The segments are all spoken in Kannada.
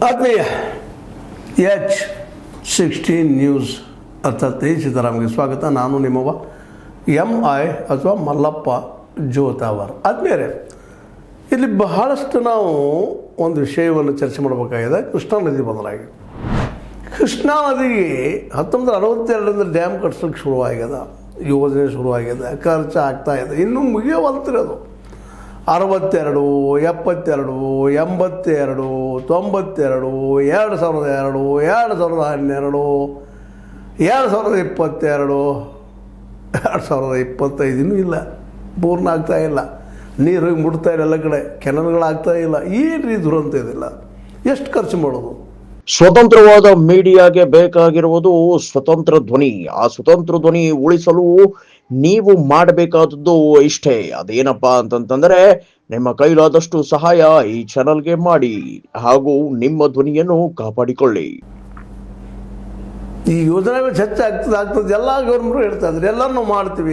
ಆತ್ಮೀಯ H16 ನ್ಯೂಸ್ ಅರ್ಥಾತ್ ಸೀತಾರಾಮ್ಗೆ ಸ್ವಾಗತ. ನಾನು ನಿಮ್ಮವ MI ಅಥವಾ ಮಲ್ಲಪ್ಪ ಜೋತಾವರ್. ಆತ್ಮೀಯರೇ, ಇಲ್ಲಿ ಬಹಳಷ್ಟು ನಾವು ಒಂದು ವಿಷಯವನ್ನು ಚರ್ಚೆ ಮಾಡಬೇಕಾಗಿದೆ. ಕೃಷ್ಣಾ ನದಿ ಬದಲಾಗಿ ಕೃಷ್ಣಾ ನದಿಗೆ 1962ರಿಂದ ಡ್ಯಾಮ್ ಕಟ್ಸೋಕ್ಕೆ ಶುರುವಾಗ್ಯದ, ಯೋಜನೆ ಶುರುವಾಗಿದೆ, ಖರ್ಚು ಆಗ್ತಾಯಿದೆ, ಇನ್ನೂ ಮುಗಿಯೋವಲ್ತಿರೋದು. 62, 72, 82, 92, 2002, 2012, 2022, 2025 ಇನ್ನೂ ಇಲ್ಲ, ಪೂರ್ಣ ಆಗ್ತಾಯಿಲ್ಲ. ನೀರು ಮುಟ್ತಾ ಇಲ್ಲ, ಎಲ್ಲ ಕಡೆ ಕೆನಲ್ಗಳಾಗ್ತಾ ಇಲ್ಲ. ಏನು ಈ ದುರಂತ ಇದಿಲ್ಲ, ಎಷ್ಟು ಖರ್ಚು ಮಾಡೋದು? ಸ್ವತಂತ್ರವಾದ ಮೀಡಿಯಾಗೆ ಬೇಕಾಗಿರುವುದು ಸ್ವತಂತ್ರ ಧ್ವನಿ. ಆ ಸ್ವತಂತ್ರ ಧ್ವನಿ ಉಳಿಸಲು ನೀವು ಮಾಡಬೇಕಾದದ್ದು ಇಷ್ಟೇ. ಅದೇನಪ್ಪಾ ಅಂತಂತಂದ್ರೆ, ನಿಮ್ಮ ಕೈಲಾದಷ್ಟು ಸಹಾಯ ಈ ಚಾನಲ್ಗೆ ಮಾಡಿ ಹಾಗೂ ನಿಮ್ಮ ಧ್ವನಿಯನ್ನು ಕಾಪಾಡಿಕೊಳ್ಳಿ. ಈ ಯೋಜನೆ ಹೆಚ್ಚಾಗ್ತದೆ ಎಲ್ಲ ಗೌರ್ಮೆಂಟ್ರು ಹೇಳ್ತಾ ಇದ್ರು, ಎಲ್ಲರೂ ನಾವು ಮಾಡ್ತೀವಿ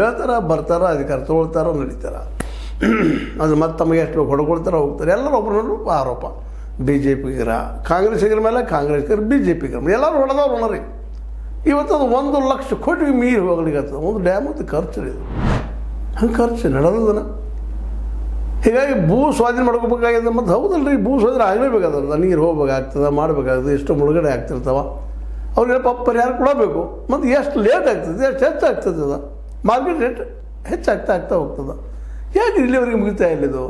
ಹೇಳ್ತಾರ, ಬರ್ತಾರ, ಅಧಿಕಾರ ತೊಗೊಳ್ತಾರ, ನಡೀತಾರ. ಅದು ಮತ್ತೆ ತಮಗೆ ಎಷ್ಟು ಹೊಡ್ಕೊಳ್ತಾರ, ಹೋಗ್ತಾರೆ. ಎಲ್ಲರೂ ಒಬ್ಬರನ್ನು ಆರೋಪ. BJPಗರ, ಕಾಂಗ್ರೆಸ್ಸಿಗರ ಮೇಲೆ, ಕಾಂಗ್ರೆಸ್ಗರ BJPಗರ ಎಲ್ಲರೂ ಹೊಡೆದವ್ರು ಹೊಣರಿ. ಇವತ್ತು ಅದು 1 ಲಕ್ಷ ಕೋಟಿಗೆ ಮೀರಿ ಹೋಗ್ಲಿಕ್ಕೆ ಒಂದು ಡ್ಯಾಮ್ ಅಂತ ಖರ್ಚು ಇದು. ಹಂಗೆ ಖರ್ಚು ನಡೆದದನ. ಹೀಗಾಗಿ ಭೂ ಸ್ವಾಧೀನ ಮಾಡ್ಕೋಬೇಕಾಗಿದೆ. ಮತ್ತು ಹೌದಲ್ರಿ, ಭೂ ಸ್ವಾಧೀನ ಆಗಲೇಬೇಕಾದ್ರದ, ನೀರು ಹೋಗ್ಬೇಕಾಗ್ತದೆ, ಮಾಡಬೇಕಾಗ್ತದೆ, ಎಷ್ಟು ಮುಳುಗಡೆ ಆಗ್ತಿರ್ತಾವ, ಅವ್ರಿಗೆ ಪಾಪ ಪರಿಹಾರ ಕೊಡಬೇಕು. ಮತ್ತು ಎಷ್ಟು ಲೇಟ್ ಆಗ್ತದೆ, ಎಷ್ಟು ಹೆಚ್ಚಾಗ್ತದೆ, ಅದು ಮಾರ್ಕೆಟ್ ರೇಟ್ ಹೆಚ್ಚಾಗ್ತಾ ಹೋಗ್ತದೆ. ಯಾಕೆ ಇಲ್ಲಿವರೆಗೆ ಮುಗಿತಾ ಇಲ್ಲಿದು?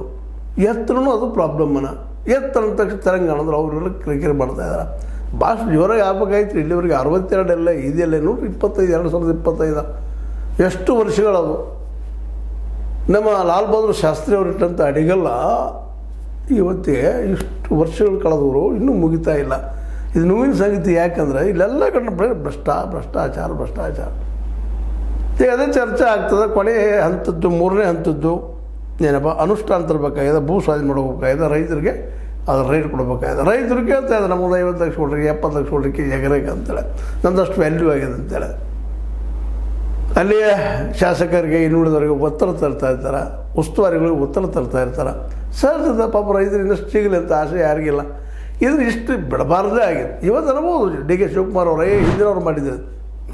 ಎತ್ತರೂ ಅದು ಪ್ರಾಬ್ಲಮ್ಮನ. ಎತ್ತರ ಅಂದ ತಕ್ಷಣ ತೆಲಂಗಾಣ ಅಂದ್ರೆ ಅವರೆಲ್ಲ ಕಿರಿಕಿರಿ ಮಾಡ್ತಾಯಿದ್ದಾರೆ. ಭಾಳ ಜೋರಾಗಿ ಆಗ್ಬೇಕಾಯ್ತು. ಇಲ್ಲಿವರೆಗೆ 62 ಎಲ್ಲ ಇದೆಲ್ಲ ನೋಡ್ರಿ, 25, 2025 ಎಷ್ಟು ವರ್ಷಗಳದು. ನಮ್ಮ ಲಾಲ್ ಬಹದ್ದೂರ್ ಶಾಸ್ತ್ರಿ ಅವರು ಇಟ್ಟಂಥ ಅಡಿಗಲ್ಲ ಇವತ್ತಿಗೆ ಇಷ್ಟು ವರ್ಷಗಳು ಕಳೆದವರು ಇನ್ನೂ ಮುಗಿತಾ ಇಲ್ಲ. ಇದು ನೋವಿನ ಸಂಗತಿ. ಯಾಕಂದರೆ ಇಲ್ಲೆಲ್ಲ ಕಡೆ ಭ್ರಷ್ಟಾಚಾರ. ಈಗ ಅದೇ ಚರ್ಚೆ ಆಗ್ತದೆ. ಕೊನೆ ಹಂತದ್ದು, 3ನೇ ಹಂತದ್ದು ಏನಪ್ಪ, ಅನುಷ್ಠಾನ ತರಬೇಕಾಗಿದೆ, ಭೂ ಸ್ವಾಧೀನ ಮಾಡ್ಕೋಬೇಕಾಗಿದೆ, ರೈತರಿಗೆ ಅದ್ರ ರೇಟ್ ಕೊಡಬೇಕಾಗಿದೆ. ರೈತರು ಕೇಳ್ತಾ ಇದ್ದಾರೆ, ನಮ್ಮದು 50 ಲಕ್ಷ ಕೊಡ್ರಿ, 70 ಲಕ್ಷ ಕೊಡ್ರಿ ಎಕರೆಗೆ ಅಂತೇಳಿ, ನಮ್ಮದಷ್ಟು ವ್ಯಾಲ್ಯೂ ಆಗಿದೆ ಅಂತೇಳಿ. ಅಲ್ಲಿಯೇ ಶಾಸಕರಿಗೆ, ಇನ್ನುಳಿದವರಿಗೆ ಒತ್ತಡ ತರ್ತಾ ಇರ್ತಾರೆ, ಉಸ್ತುವಾರಿಗಳಿಗೆ ಒತ್ತಡ ತರ್ತಾ ಇರ್ತಾರೆ. ಸಹಜದ ಪಾಪ ರೈತರು ಇನ್ನಷ್ಟು ಸಿಗಲಿ ಅಂತ ಆಸೆ ಯಾರಿಗಿಲ್ಲ. ಇದ್ರ ಇಷ್ಟು ಬಿಡಬಾರ್ದೇ ಆಗಿದೆ. ಇವತ್ತು ಅನ್ಬೋದು DK ಶಿವಕುಮಾರ್ ಅವರೇ ಹಿಂದಿನವ್ರು ಮಾಡಿದ್ರು.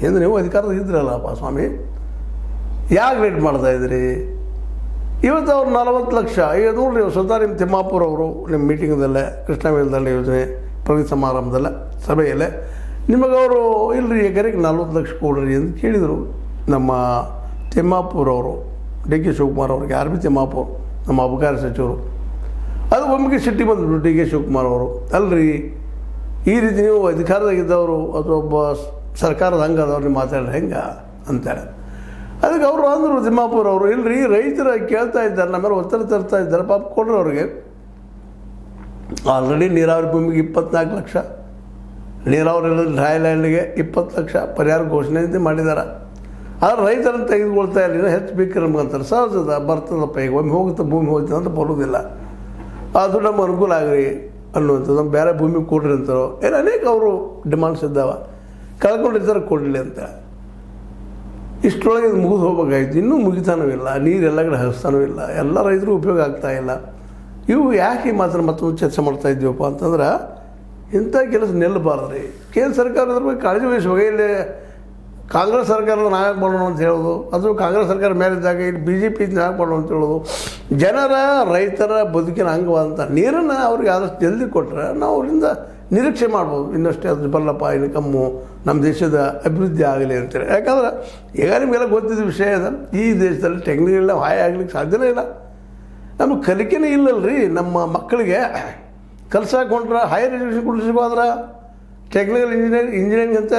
ಹಿಂದೆ ನೀವು ಅಧಿಕಾರದ ಇದ್ರಲ್ಲಪ್ಪ ಸ್ವಾಮಿ, ಯಾಕೆ ರೇಟ್ ಮಾಡ್ತಾಯಿದ್ರಿ? ಇವತ್ತು ಅವ್ರು 40 ಲಕ್ಷ. ಈಗ ನೋಡ್ರಿ, ಸ್ವತಃ ನಿಮ್ಮ ತಿಮ್ಮಾಪುರ ಅವರು ನಿಮ್ಮ ಮೀಟಿಂಗ್ದಲ್ಲೇ, ಕೃಷ್ಣ ಮೇಲ್ದಂಡೆ ಯೋಜನೆ ಪ್ರಗತಿ ಸಮಾರಂಭದಲ್ಲೇ, ಸಭೆಯಲ್ಲೇ ನಿಮಗೆ ಅವರು ಇಲ್ಲರಿ ಎಕರೆಗೆ 40 ಲಕ್ಷ ಕೊಡ್ರಿ ಅಂತ ಕೇಳಿದರು. ನಮ್ಮ ತಿಮ್ಮಾಪುರ ಅವರು, DK ಶಿವಕುಮಾರ್ ಅವ್ರಿಗೆ, RB ತಿಮ್ಮಾಪುರ್ ನಮ್ಮ ಅಬಕಾರಿ ಸಚಿವರು. ಅದು ಒಮ್ಮೆಗೆ ಸಿಟ್ಟಿ ಬಂದರು DK ಶಿವಕುಮಾರ್ ಅವರು. ಅಲ್ರಿ, ಈ ರೀತಿ ನೀವು ಅಧಿಕಾರದಾಗಿದ್ದವರು ಅಥವಾ ಒಬ್ಬ ಸರ್ಕಾರದ ಹಂಗದವ್ರು ನೀವು ಮಾತಾಡ್ರಿ ಹೆಂಗೆ ಅಂತೇಳಿ. ಅದಕ್ಕೆ ಅವರು ಅಂದರು, ತಿಮ್ಮಾಪುರ ಅವರು, ಇಲ್ಲರಿ ರೈತರ ಕೇಳ್ತಾ ಇದ್ದಾರೆ, ನಮ್ಮೇಲೆ ಒತ್ತಡ ತರ್ತಾ ಇದ್ದಾರೆ, ಪಾಪ ಕೊಡ್ರಿ ಅವ್ರಿಗೆ. ಆಲ್ರೆಡಿ ನೀರಾವರಿ ಭೂಮಿಗೆ 24 ಲಕ್ಷ, ನೀರಾವರಿ ಡ್ರೈಲ್ಯಾಂಡ್ಗೆ 20 ಲಕ್ಷ ಪರಿಹಾರ ಘೋಷಣೆ ಮಾಡಿದ್ದಾರೆ. ಆದರೆ ರೈತರನ್ನು ತೆಗೆದುಕೊಳ್ತಾ ಇಲ್ಲ, ಹೆಚ್ಚು ಬೇಕು ನಮ್ಗಂತಾರೆ. ಸಹಜದ ಬರ್ತದಪ್ಪ, ಈಗ ಒಮ್ಮೆ ಹೋಗುತ್ತೆ, ಭೂಮಿ ಹೋಗ್ತದೆ ಅಂತ ಬರೋದಿಲ್ಲ. ಅದು ನಮ್ಮ ಅನುಕೂಲ ಆಗ್ರಿ ಅನ್ನುವಂಥದ್ದು. ನಮ್ಮ ಬೇರೆ ಭೂಮಿ ಕೊಡ್ರಿ ಅಂತಾರೋ ಏನು ಅನೇಕ ಅವರು ಡಿಮಾಂಡ್ಸ್ ಇದ್ದಾವೆ. ಕಳ್ಕೊಂಡಿರ್ತಾರೆ, ಕೊಡಲಿ ಅಂತ. ಇಷ್ಟರೊಳಗೆ ಇದು ಮುಗಿದು ಹೋಗ್ಬೇಕಾಯ್ತು, ಇನ್ನೂ ಮುಗಿತಾನೂ ಇಲ್ಲ, ನೀರೆಲ್ಲ ಕಡೆ ಹರಿಸ್ತಾನೂ ಇಲ್ಲ, ಎಲ್ಲ ರೈತರು ಉಪಯೋಗ ಆಗ್ತಾಯಿಲ್ಲ. ಇವು ಯಾಕೆ ಮಾತ್ರ ಮತ್ತೊಂದು ಚರ್ಚೆ ಮಾಡ್ತಾ ಇದ್ದೀವಪ್ಪ ಅಂತಂದ್ರೆ, ಇಂಥ ಕೆಲಸ ನಿಲ್ಲಬಾರ್ದು ರೀ. ಕೇಂದ್ರ ಸರ್ಕಾರದ ಬಗ್ಗೆ ಕಾಳಜಿ ವಹಿಸುವಾಗ ಇಲ್ಲಿ ಕಾಂಗ್ರೆಸ್ ಸರ್ಕಾರದ ನಾಯಕ ಮಾಡೋಣ ಅಂತ ಹೇಳೋದು, ಅದು ಕಾಂಗ್ರೆಸ್ ಸರ್ಕಾರ ಮೇಲಿದ್ದಾಗ ಇಲ್ಲಿ BJP ನಾಯಕ ಮಾಡೋಣ ಅಂತ ಹೇಳೋದು, ಜನರ ರೈತರ ಬದುಕಿನ ಅಂಗವಾದಂಥ ನೀರನ್ನು ಅವ್ರಿಗೆ ಆದಷ್ಟು ಜಲ್ದಿ ಕೊಟ್ಟರೆ ನಾವು ಅವರಿಂದ ನಿರೀಕ್ಷೆ ಮಾಡ್ಬೋದು. ಇನ್ನಷ್ಟೇ ಅದು ಬಲ್ಲಪ್ಪ, ಇನ್ಕಮ್ಮು ನಮ್ಮ ದೇಶದ ಅಭಿವೃದ್ಧಿ ಆಗಲಿ ಅಂತೇಳಿ. ಯಾಕಂದ್ರೆ ಈಗ ನಿಮಗೆಲ್ಲ ಗೊತ್ತಿದ್ದ ವಿಷಯ ಅದ, ಈ ದೇಶದಲ್ಲಿ ಟೆಕ್ನಿಕಲ್ ಹಾಯ್ ಆಗಲಿಕ್ಕೆ ಸಾಧ್ಯನೇ ಇಲ್ಲ. ನಮಗೆ ಕಲಿಕೆನೇ ಇಲ್ಲಲ್ರಿ. ನಮ್ಮ ಮಕ್ಕಳಿಗೆ ಕಲ್ಸಾಕೊಂಡ್ರೆ, ಹೈಯರ್ ಎಜುಕೇಷನ್ ಕೊಡಿಸ್ಲಿಕ್ಕೆ ಹೋದ್ರೆ, ಟೆಕ್ನಿಕಲ್ ಇಂಜಿನಿಯರಿಂಗ್ ಅಂತ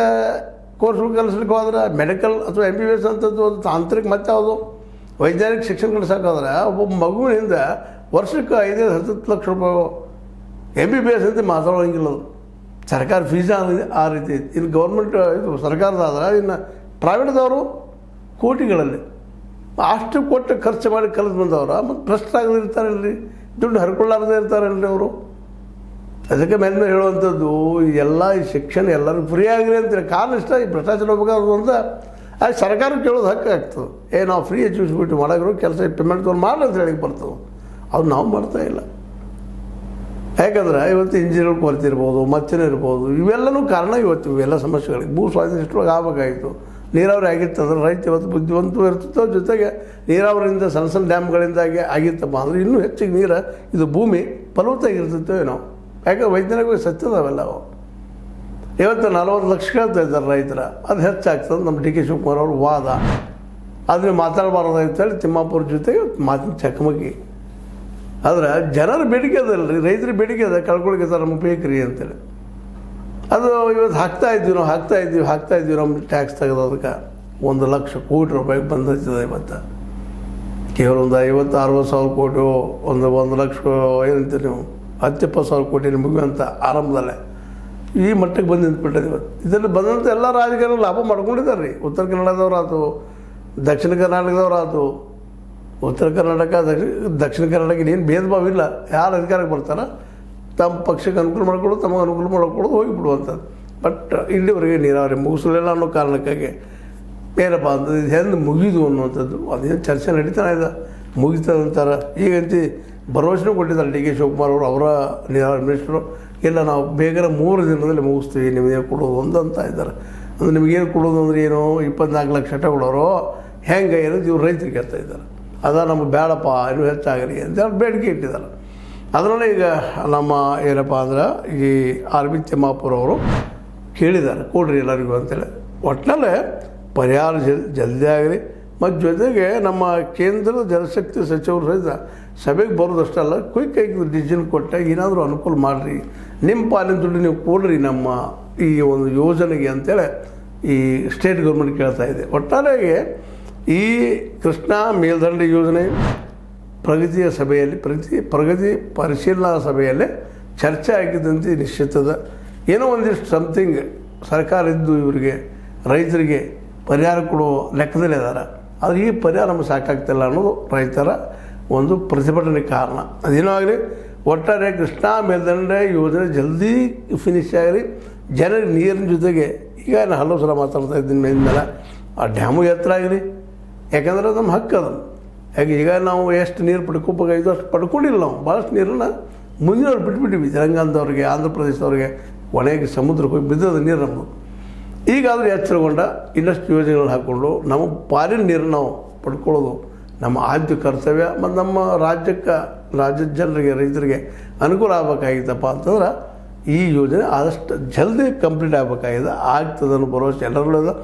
ಕೋರ್ಸ್ಗಳು ಕಲಿಸ್ಲಿಕ್ಕೆ ಹೋದ್ರೆ, ಮೆಡಿಕಲ್ ಅಥವಾ MBBS ಅಂತದ್ದು, ಅದು ತಾಂತ್ರಿಕ ಮತ್ತೆ ಯಾವುದು ವೈಜ್ಞಾನಿಕ ಶಿಕ್ಷಣ ಕಲಿಸೋಕ್ಕಾದ್ರೆ ಒಬ್ಬ ಮಗುವಿನಿಂದ ವರ್ಷಕ್ಕೆ 5-10 ಲಕ್ಷ ರೂಪಾಯಿ MBBS ಅಂತ ಮಾತಾಡೋಂಗಿಲ್ಲ. ಅದು ಸರ್ಕಾರ ಫೀಸ್ ಆ ರೀತಿ ಐತಿ. ಇಲ್ಲಿ ಗೌರ್ಮೆಂಟ್ ಇದು ಸರ್ಕಾರದಾದ್ರೆ, ಇನ್ನು ಪ್ರೈವೇಟ್ದವರು ಕೋಟಿಗಳಲ್ಲಿ ಅಷ್ಟು ಕೊಟ್ಟು ಖರ್ಚು ಮಾಡಿ ಕಲಿತು ಬಂದವರು ಮತ್ತು ಭ್ರಷ್ಟರಾಗದಿರ್ತಾರಲ್ರಿ, ದುಡ್ಡು ಹರ್ಕೊಳ್ಳಾರದೇ ಇರ್ತಾರಲ್ರಿ ಅವರು. ಅದಕ್ಕೆ ಮೇಲೆ ಹೇಳುವಂಥದ್ದು, ಎಲ್ಲ ಈ ಶಿಕ್ಷಣ ಎಲ್ಲರೂ ಫ್ರೀ ಆಗಲಿ ಅಂತೇಳಿ. ಕಾರಣ ಇಷ್ಟ, ಈ ಭ್ರಷ್ಟಾಚಾರ ಹೋಗ್ಬೇಕಾದ್ರು ಅಂತ ಅದು ಸರ್ಕಾರಕ್ಕೆ ಕೇಳೋದು ಹಕ್ಕು ಆಗ್ತದೆ. ನಾವು ಫ್ರೀ ಎಜುಕೇಷನ್ ಮಾಡೋರು ಕೆಲಸ ಪೇಮೆಂಟ್ ತೊಗೊಂಡು ಮಾಡಿ ಅಂತ ಹೇಳಿ ಬರ್ತದೆ. ಅದು ನಾವು ಮಾಡ್ತಾಯಿಲ್ಲ. ಯಾಕಂದ್ರೆ ಇವತ್ತು ಇಂಜಿನಿಯರ್ ಕೊರತೆ ಇರ್ಬೋದು, ಮಚ್ಚನ ಇರ್ಬೋದು, ಇವೆಲ್ಲನೂ ಕಾರಣ ಇವತ್ತು ಇವೆಲ್ಲ ಸಮಸ್ಯೆಗಳಿಗೆ. ಭೂ ಸ್ವಾಧೀನ ಇಷ್ಟೊಳಗೆ ಆಗಬೇಕಾಗಿತ್ತು. ನೀರಾವರಿ ಆಗಿತ್ತಂದ್ರೆ ರೈತ ಇವತ್ತು ಬುದ್ಧಿವಂತೂ ಇರ್ತಿತ್ತು, ಜೊತೆಗೆ ನೀರಾವರಿಯಿಂದ ಸಣ್ಣ ಸಣ್ಣ ಡ್ಯಾಮ್ಗಳಿಂದಾಗಿ ಆಗಿತ್ತಪ್ಪ ಅಂದ್ರೆ ಇನ್ನೂ ಹೆಚ್ಚಿಗೆ ನೀರು ಇದು ಭೂಮಿ ಫಲವತ್ತಾಗಿರ್ತಿತ್ತೋ ಏನೋ. ಯಾಕಂದ್ರೆ ವೈಜ್ಞಾನಿಕವಾಗಿ ಸತ್ಯದವೆಲ್ಲ ಅವು. ಇವತ್ತು 40 ಲಕ್ಷ ಕೇಳ್ತಾ ಇದ್ದಾರೆ ರೈತರ, ಅದು ಹೆಚ್ಚಾಗ್ತದೆ. ನಮ್ಮ ಡಿ ಕೆ ಶಿವಕುಮಾರ್ ಅವ್ರ ವಾದ ಅದನ್ನು ಮಾತಾಡಬಾರ್ದು ಅಂತೇಳಿ ತಿಮ್ಮಾಪುರ ಜೊತೆಗೆ ಮಾತಿನ ಚಕಮಕಿ. ಆದ್ರೆ ಜನರ ಬೇಡಿಕೆ ಅದಲ್ರಿ, ರೈತರ ಬೇಡಿಕೆ ಅದ, ಕಳ್ಕೊಳಿಕೆ ನಮಗೆ ಬೇಕ್ರಿ ಅಂತೇಳಿ. ಅದು ಇವತ್ತು ಹಾಕ್ತಾ ಇದ್ದೀವಿ ನಮ್ಮ ಟ್ಯಾಕ್ಸ್ ತೆಗೆದೋದಕ್ಕೆ 1 ಲಕ್ಷ ಕೋಟಿ ರೂಪಾಯಿ ಬಂದಿರ್ತದೆ. ಇವತ್ತು ಕೇವಲ ಒಂದು 50-60 ಸಾವಿರ ಕೋಟಿ, ಒಂದು ಲಕ್ಷ ಏನಂತೀರಿ ನೀವು, 10-20 ಸಾವಿರ ಕೋಟಿ ಮುಗಿಯುವಂಥ ಆರಂಭದಲ್ಲೇ ಈ ಮಟ್ಟಕ್ಕೆ ಬಂದು ನಿಂತ್ಬಿಟ್ಟದೆ. ಇವತ್ತು ಇದರಲ್ಲಿ ಬಂದಂಥ ಎಲ್ಲ ರಾಜಕಾರಣ ಲಾಭ ಮಾಡ್ಕೊಂಡಿದ್ದಾರೆ ರೀ. ಉತ್ತರ ಕನ್ನಡದವರಾಯ್ತು, ದಕ್ಷಿಣ ಕರ್ನಾಟಕದವರಾಯ್ತು. ಉತ್ತರ ಕರ್ನಾಟಕ ದಕ್ಷಿಣ ಕರ್ನಾಟಕ ಏನು ಭೇದ ಭಾವ ಇಲ್ಲ. ಯಾರು ಅಧಿಕಾರಕ್ಕೆ ಬರ್ತಾರೆ ತಮ್ಮ ಪಕ್ಷಕ್ಕೆ ಅನುಕೂಲ ಮಾಡ್ಕೊಳ್ಳೋದು, ತಮಗೆ ಅನುಕೂಲ ಮಾಡ್ಕೊಳ್ಳೋದು, ಹೋಗಿಬಿಡುವಂಥದ್ದು. ಬಟ್ ಇಲ್ಲಿವರೆಗೆ ನೀರಾವರಿ ಮುಗಿಸಲಿಲ್ಲ ಅನ್ನೋ ಕಾರಣಕ್ಕಾಗಿ ಏನಪ್ಪ ಅಂತದ್ದು ಇದು ಹೆಂಗೆ ಮುಗಿದು ಅನ್ನುವಂಥದ್ದು ಅದೇನು ಚರ್ಚೆ ನಡೀತಾನೆ ಇದೆ. ಮುಗಿತದಂತಾರೆ ಈಗಂತ ಭರವಸೆನೂ ಕೊಟ್ಟಿದ್ದಾರೆ ಡಿ ಕೆ ಶಿವಕುಮಾರ್ ಅವರು, ಅವರ ನೀರಾವರಿ ಮಿನಿಸ್ಟ್ರು. ಇಲ್ಲ ನಾವು ಬೇಗನೆ 3 ದಿನದಲ್ಲಿ ಮುಗಿಸ್ತೀವಿ, ನಿಮಗೆ ಕೊಡೋದು ಅಂತ ಇದ್ದಾರೆ. ಅಂದರೆ ನಿಮಗೇನು ಕೊಡೋದು ಅಂದ್ರೆ ಏನು, 24 ಲಕ್ಷ ಕೊಡೋರು ಹೆಂಗೆ ಏನಂತ ಇವ್ರು ರೈತರಿಗೆ ಹೇಳ್ತಾ ಇದ್ದಾರೆ. ಅದ ನಮಗೆ ಬೇಡಪ್ಪ, ಇನ್ನೂ ಹೆಚ್ಚಾಗಲಿ ಅಂತೇಳಿ ಬೇಡಿಕೆ ಇಟ್ಟಿದ್ದಾರೆ. ಅದರಲ್ಲಿ ಈಗ ನಮ್ಮ ಏನಪ್ಪ ಅಂದ್ರೆ ಈ ಆರ್ ಬಿ ತಿಮ್ಮಾಪುರ ಅವರು ಕೇಳಿದ್ದಾರೆ ಕೊಡ್ರಿ ಎಲ್ಲರಿಗೂ ಅಂತೇಳಿ. ಒಟ್ಟಿನಲ್ಲೇ ಪರಿಹಾರ ಜಲ್ದಿ ಆಗಲಿ. ಮತ್ತು ಜೊತೆಗೆ ನಮ್ಮ ಕೇಂದ್ರದ ಜಲಶಕ್ತಿ ಸಚಿವರು ಸಹಿತ ಸಭೆಗೆ ಬರೋದಷ್ಟಲ್ಲ, ಕ್ವಿಕ್ಕಾಗಿ ಡಿಸಿಷನ್ ಕೊಟ್ಟಾಗ ಏನಾದರೂ ಅನುಕೂಲ ಮಾಡಿರಿ, ನಿಮ್ಮ ಪಾಲಿನ ದುಡ್ಡು ನೀವು ಕೊಡ್ರಿ ನಮ್ಮ ಈ ಒಂದು ಯೋಜನೆಗೆ ಅಂತೇಳಿ ಈ ಸ್ಟೇಟ್ ಗೌರ್ಮೆಂಟ್ ಕೇಳ್ತಾ ಇದೆ. ಒಟ್ಟಾರೆಯಾಗಿ ಈ ಕೃಷ್ಣಾ ಮೇಲ್ದಂಡೆ ಯೋಜನೆ ಪ್ರಗತಿಯ ಸಭೆಯಲ್ಲಿ ಪ್ರಗತಿ ಪರಿಶೀಲನಾ ಸಭೆಯಲ್ಲೇ ಚರ್ಚೆ ಆಗಿದ್ದಂತೆ ನಿಶ್ಚಿತದ. ಏನೋ ಒಂದಿಷ್ಟು ಸಮಥಿಂಗ್ ಸರ್ಕಾರ ಇದ್ದು ಇವರಿಗೆ ರೈತರಿಗೆ ಪರಿಹಾರ ಕೊಡುವ ಲೆಕ್ಕದಲ್ಲಿ ಇದ್ದಾರೆ. ಆದರೆ ಈ ಪರಿಹಾರ ನಮಗೆ ಸಾಕಾಗ್ತಿಲ್ಲ ಅನ್ನೋದು ರೈತರ ಒಂದು ಪ್ರತಿಭಟನೆ ಕಾರಣ. ಅದೇನೋ ಆಗಲಿ, ಒಟ್ಟಾರೆ ಕೃಷ್ಣಾ ಮೇಲ್ದಂಡೆ ಯೋಜನೆ ಜಲ್ದಿ ಫಿನಿಶ್ ಆಗಲಿ. ಜನರಿಗೆ ನೀರಿನ ಜೊತೆಗೆ ಈಗ ನಾನು ಹಲವು ಸಲ ಮಾತಾಡ್ತಾ ಇದ್ದೀನಿ ಮೇಲಿಂದಲ್ಲ, ಆ ಡ್ಯಾಮು ಎತ್ತರ ಆಗಲಿ. ಯಾಕಂದ್ರೆ ನಮ್ಮ ಹಕ್ಕು ಅದನ್ನು. ಯಾಕೆ ಈಗ ನಾವು ಎಷ್ಟು ನೀರು ಪಡ್ಕೋಬೇಕಾಗಿದ್ದು ಅಷ್ಟು ಪಡ್ಕೊಂಡಿಲ್ಲ. ನಾವು ಭಾಳಷ್ಟು ನೀರನ್ನು ಮುಂದಿನವ್ರು ಬಿಟ್ಬಿಟ್ಟಿವಿ. ತೆಲಂಗಾಣದವ್ರಿಗೆ, ಆಂಧ್ರ ಪ್ರದೇಶದವ್ರಿಗೆ ಒಣಗಿ ಸಮುದ್ರಕ್ಕೆ ಹೋಗಿ ಬಿದ್ದದ ನೀರು ನಮ್ಮದು. ಈಗಾದರೂ ಎಚ್ಚರಗೊಂಡ ಇನ್ನಷ್ಟು ಯೋಜನೆಗಳು ಹಾಕ್ಕೊಂಡು ನಮ್ಮ ಪಾಲಿನ ನೀರನ್ನು ನಾವು ಪಡ್ಕೊಳ್ಳೋದು ನಮ್ಮ ಆದ್ಯ ಕರ್ತವ್ಯ. ಮತ್ತು ನಮ್ಮ ರಾಜ್ಯದ ಜನರಿಗೆ, ರೈತರಿಗೆ ಅನುಕೂಲ ಆಗಬೇಕಾಗಿತ್ತಪ್ಪ ಅಂತಂದ್ರೆ ಈ ಯೋಜನೆ ಆದಷ್ಟು ಜಲ್ದಿ ಕಂಪ್ಲೀಟ್ ಆಗಬೇಕಾಗಿದೆ. ಆಗ್ತದನ್ನು ಭರವಸೆ ಎಲ್ಲರೂ ಇದೆ.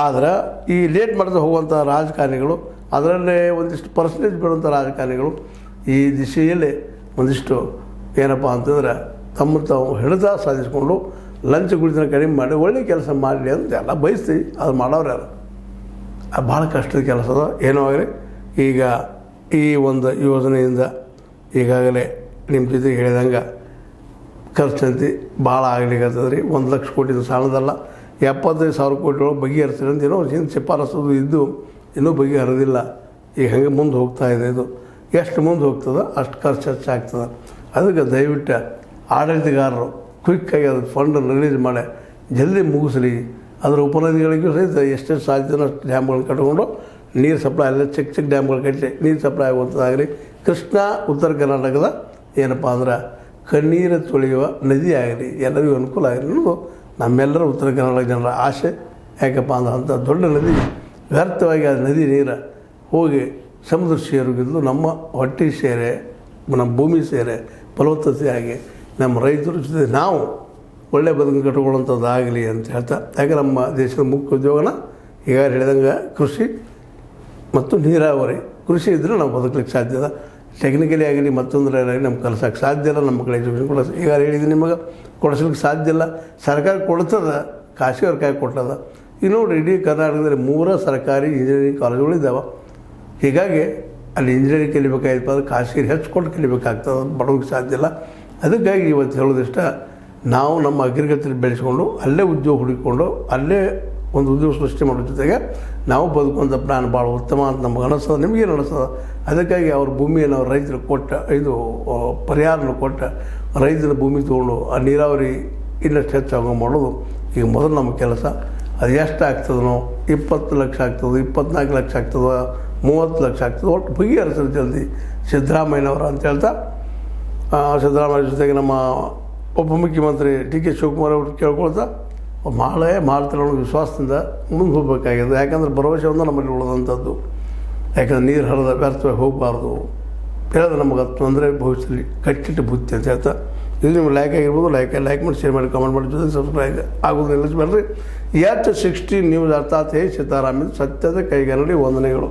ಆದರೆ ಈ ಲೇಟ್ ಮಾಡ್ತಾ ಹೋಗುವಂಥ ರಾಜಕಾರಣಿಗಳು, ಅದರಲ್ಲೇ ಒಂದಿಷ್ಟು ಪರ್ಸೆಂಟೇಜ್ ಬೀಳುವಂಥ ರಾಜಕಾರಣಿಗಳು ಈ ದಿಶೆಯಲ್ಲಿ ಒಂದಿಷ್ಟು ಏನಪ್ಪ ಅಂತಂದ್ರೆ ತಾವು ಹಿಡಿತ ಸಾಧಿಸಿಕೊಂಡು ಲಂಚ ಗುಳಿತನ ಕಡಿಮೆ ಮಾಡಿ ಒಳ್ಳೆಯ ಕೆಲಸ ಮಾಡಲಿ ಅಂತ ಎಲ್ಲ ಬಯಸ್ತೀವಿ. ಅದು ಮಾಡೋರು ಯಾರು, ಅದು ಭಾಳ ಕಷ್ಟದ ಕೆಲಸ ಅದ. ಏನೋ ಆಗಲಿ, ಈಗ ಈ ಒಂದು ಯೋಜನೆಯಿಂದ ಈಗಾಗಲೇ ನಿಮ್ಮ ಜೊತೆಗೆ ಹೇಳಿದಂಗೆ ಖರ್ಚಂತಿ ಭಾಳ ಆಗ್ಲಿಕ್ಕತ್ತದ ರೀ. 1 ಲಕ್ಷ ಕೋಟಿ ಸಾಲದಲ್ಲ, 75,000 ಕೋಟಿ ಒಳಗೆ ಬಗೆಹರಿಸ್ತೀರಿ ಅಂತ ಏನೋ ಏನು ಶಿಫಾರಸು ಇದ್ದು ಇನ್ನೂ ಬಗೆಹರಿದಿಲ್ಲ. ಈಗ ಹಾಗೆ ಮುಂದೆ ಹೋಗ್ತಾ ಇದೆ. ಇದು ಎಷ್ಟು ಮುಂದೆ ಹೋಗ್ತದೆ ಅಷ್ಟು ಖರ್ಚು ಹೆಚ್ಚಾಗ್ತದೆ. ಅದಕ್ಕೆ ದಯವಿಟ್ಟು ಆಡಳಿತಗಾರರು ಕ್ವಿಕ್ಕಾಗಿ ಅದ್ರ ಫಂಡ್ ರಿಲೀಸ್ ಮಾಡಿ ಜಲ್ದಿ ಮುಗಿಸ್ಲಿ. ಅದರ ಉಪನದಿಗಳಿಗೂ ಸಹಿತ ಎಷ್ಟೆಷ್ಟು ಸಾಧ್ಯನೋ ಅಷ್ಟು ಡ್ಯಾಮ್ಗಳು ಕಟ್ಕೊಂಡು ನೀರು ಸಪ್ಲೈ ಅಲ್ಲ, ಚಿಕ್ಕ ಡ್ಯಾಮ್ಗಳು ಕಟ್ಟಲಿ ನೀರು ಸಪ್ಲೈ ಆಗುವಂಥದ್ದಾಗಲಿ. ಕೃಷ್ಣಾ ಉತ್ತರ ಕರ್ನಾಟಕದ ಏನಪ್ಪ ಅಂದ್ರೆ ಕಣ್ಣೀರು ತೊಳೆಯುವ ನದಿ ಆಗಲಿ, ಎಲ್ಲರಿಗೂ ಅನುಕೂಲ ಆಗಲಿ ಅನ್ನೋದು ನಮ್ಮೆಲ್ಲರ ಉತ್ತರ ಕರ್ನಾಟಕ ಜನರ ಆಸೆ. ಯಾಕಪ್ಪ ಅಂದ್ರೆ ಅಂಥ ದೊಡ್ಡ ನದಿ ವ್ಯರ್ಥವಾಗಿ ಆ ನದಿ ನೀರು ಹೋಗಿ ಸಮುದ್ರ ಸೇರಿಗಿದ್ದು ನಮ್ಮ ಹೊಟ್ಟೆ ಸೇರೆ, ನಮ್ಮ ಭೂಮಿ ಸೇರೆ ಫಲವತ್ತತೆಯಾಗಿ ನಮ್ಮ ರೈತರ ಜೊತೆ ನಾವು ಒಳ್ಳೆಯ ಬದುಕು ಕಟ್ಕೊಳ್ಳುವಂಥದ್ದು ಆಗಲಿ ಅಂತ ಹೇಳ್ತಾ. ಯಾಕೆ ನಮ್ಮ ದೇಶದ ಮುಖ್ಯ ಉದ್ಯೋಗನ ಈಗ ಹೇಳಿದಂಗೆ ಕೃಷಿ ಮತ್ತು ನೀರಾವರಿ. ಕೃಷಿ ಇದ್ದರೆ ನಾವು ಬದುಕಲಿಕ್ಕೆ ಸಾಧ್ಯದ. ಟೆಕ್ನಿಕಲಿ ಆಗಲಿ ಮತ್ತೊಂದರಾಗಲಿ ನಮ್ಗೆ ಕಲಿಸೋಕ್ಕೆ ಸಾಧ್ಯ ಇಲ್ಲ. ನಮ್ಮ ಕಡೆ ಎಜುಕೇಷನ್ ಕೊಡಿಸ್ ಈಗ ಹೇಳಿದ್ದೀನಿ ನಿಮಗೆ ಕೊಡಿಸ್ಲಿಕ್ಕೆ ಸಾಧ್ಯ ಇಲ್ಲ. ಸರ್ಕಾರ ಕೊಡ್ತದ, ಖಾಸಗಿಯವ್ರ ಕೈ ಕೊಟ್ಟದ. ಈಗ ನೋಡಿರಿ, ಇಡೀ ಕರ್ನಾಟಕದಲ್ಲಿ 3 ಸರ್ಕಾರಿ ಇಂಜಿನಿಯರಿಂಗ್ ಕಾಲೇಜುಗಳಿದ್ದಾವೆ. ಹೀಗಾಗಿ ಅಲ್ಲಿ ಇಂಜಿನಿಯರಿಂಗ್ ಕಲಿಬೇಕಾಯ್ತು ಅಂದ್ರೆ ಖಾಸಗಿ ಹೆಚ್ಚು ಕೊಟ್ಟು ಕಲಿಬೇಕಾಗ್ತದೆ, ಬಡವರಿಗೆ ಸಾಧ್ಯ ಇಲ್ಲ. ಅದಕ್ಕಾಗಿ ಇವತ್ತು ಹೇಳೋದಿಷ್ಟ, ನಾವು ನಮ್ಮ ಅಗ್ರಿಕಲ್ಚರ್ ಬೆಳೆಸ್ಕೊಂಡು ಅಲ್ಲೇ ಉದ್ಯೋಗ ಹುಡುಕಿಕೊಂಡು ಅಲ್ಲೇ ಒಂದು ಉದ್ಯೋಗ ಸೃಷ್ಟಿ ಮಾಡೋ ಜೊತೆಗೆ ನಾವು ಬದುಕುವಂಥ ಪ್ಲಾನ್ ಭಾಳ ಉತ್ತಮ ಅಂತ ನಮ್ಗೆ ಅನಿಸ್ತದೆ. ನಿಮಗೇನು ಅನಿಸ್ತದೆ? ಅದಕ್ಕಾಗಿ ಅವ್ರ ಭೂಮಿಯನ್ನು ಅವ್ರ ರೈತರಿಗೆ ಕೊಟ್ಟ ಇದು ಪರಿಹಾರನ ಕೊಟ್ಟ ರೈತನ ಭೂಮಿ ತೊಗೊಂಡು ಆ ನೀರಾವರಿ ಇನ್ನಷ್ಟು ಹೆಚ್ಚಾಗ ಮಾಡೋದು ಈಗ ಮೊದಲು ನಮ್ಮ ಕೆಲಸ. ಅದು ಎಷ್ಟು ಆಗ್ತದನೋ, 20 ಲಕ್ಷ ಆಗ್ತದೆ, 24 ಲಕ್ಷ ಆಗ್ತದೆ, 30 ಲಕ್ಷ ಆಗ್ತದೆ, ಒಟ್ಟು ಬಗೆಹರಿಸೋದು ಜಲ್ದಿ ಸಿದ್ದರಾಮಯ್ಯನವರು ಅಂತ ಹೇಳ್ತಾ ಸಿದ್ದರಾಮಯ್ಯ ಜೊತೆಗೆ ನಮ್ಮ ಉಪಮುಖ್ಯಮಂತ್ರಿ ಡಿ ಕೆ ಶಿವಕುಮಾರ್ ಅವರು ಕೇಳ್ಕೊಳ್ತಾ ಮಾಡ್ತಾರೆ ಅನ್ನೋ ವಿಶ್ವಾಸದಿಂದ ಮುಂದೆ ಹೋಗಬೇಕಾಗಿದೆ. ಯಾಕಂದರೆ ಭರವಸೆ ಒಂದು ನಮ್ಮಲ್ಲಿ ಉಳಿದಂಥದ್ದು. ಯಾಕಂದ್ರೆ ನೀರು ಹರಿದ ವ್ಯರ್ಥವಾಗಿ ಹೋಗಬಾರ್ದು ಹೇಳಿದ್ರೆ ನಮಗೆ ತೊಂದರೆ ಭವಿಷ್ಯದಲ್ಲಿ ಕಟ್ಟಿಟ್ಟು ಬುತ್ತಿ ಅಂತ ಹೇಳ್ತಾ, ಇದು ನಿಮ್ಗೆ ಲೈಕ್ ಆಗಿರ್ಬೋದು. ಲೈಕ್ ಮಾಡಿ, ಶೇರ್ ಮಾಡಿ, ಕಮೆಂಟ್ ಮಾಡಿ, ಜೊತೆ ಸಬ್ಸ್ಕ್ರೈಬ್ ಆಗೋದು ನಿಲ್ಲಿಸಬೇಡ್ರಿ. H16 ನ್ಯೂಸ್ ಅರ್ಥಾತ್ ಹೇ ಸೀತಾರಾಮ್, ಸತ್ಯದ ಕೈಗನ್ನಡಿ ವಂದನೆಗಳು.